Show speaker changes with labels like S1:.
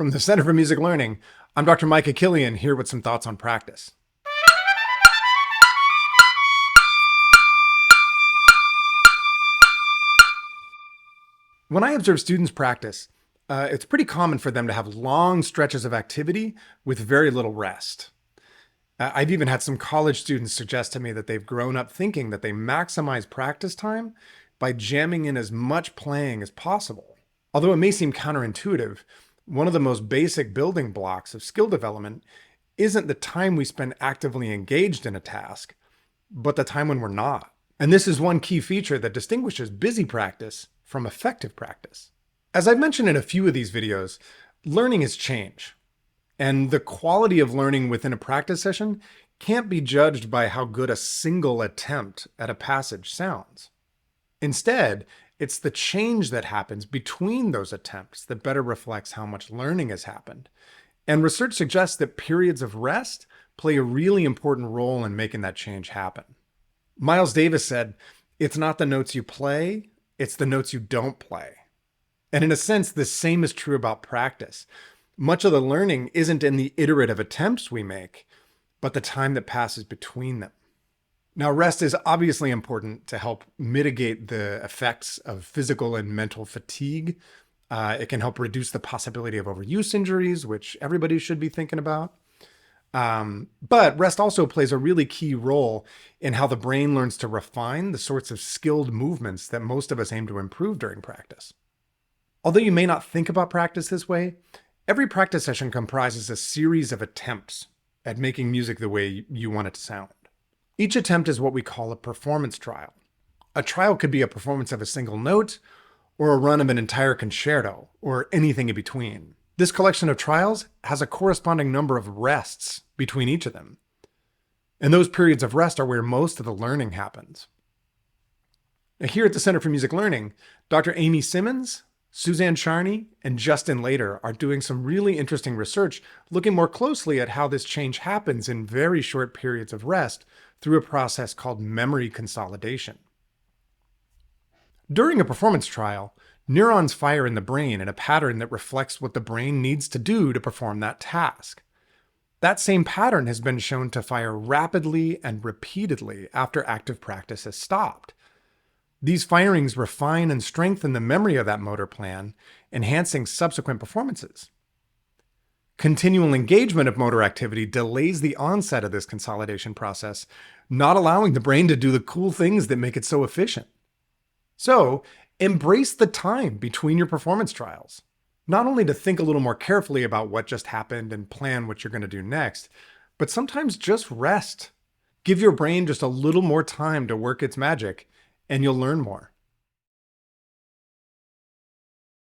S1: From the Center for Music Learning, I'm Dr. Micah Killian, here with some thoughts on practice. When I observe students practice, it's pretty common for them to have long stretches of activity with very little rest. I've even had some college students suggest to me that they've grown up thinking that they maximize practice time by jamming in as much playing as possible. Although it may seem counterintuitive, one of the most basic building blocks of skill development isn't the time we spend actively engaged in a task, but the time when we're not. And this is one key feature that distinguishes busy practice from effective practice. As I've mentioned in a few of these videos, learning is change. And the quality of learning within a practice session can't be judged by how good a single attempt at a passage sounds. Instead, it's the change that happens between those attempts that better reflects how much learning has happened. And research suggests that periods of rest play a really important role in making that change happen. Miles Davis said, "It's not the notes you play, it's the notes you don't play." And in a sense, the same is true about practice. Much of the learning isn't in the iterative attempts we make, but the time that passes between them. Now, rest is obviously important to help mitigate the effects of physical and mental fatigue. It can help reduce the possibility of overuse injuries, which everybody should be thinking about. But rest also plays a really key role in how the brain learns to refine the sorts of skilled movements that most of us aim to improve during practice. Although you may not think about practice this way, every practice session comprises a series of attempts at making music the way you want it to sound. Each attempt is what we call a performance trial. A trial could be a performance of a single note, or a run of an entire concerto, or anything in between. This collection of trials has a corresponding number of rests between each of them. And those periods of rest are where most of the learning happens. Now, here at the Center for Music Learning, Dr. Amy Simmons, Suzanne Charney, and Justin Later are doing some really interesting research looking more closely at how this change happens in very short periods of rest through a process called memory consolidation. During a performance trial, neurons fire in the brain in a pattern that reflects what the brain needs to do to perform that task. That same pattern has been shown to fire rapidly and repeatedly after active practice has stopped. These firings refine and strengthen the memory of that motor plan, enhancing subsequent performances. Continual engagement of motor activity delays the onset of this consolidation process, not allowing the brain to do the cool things that make it so efficient. So, embrace the time between your performance trials, not only to think a little more carefully about what just happened and plan what you're going to do next, but sometimes just rest. Give your brain just a little more time to work its magic, and you'll learn more.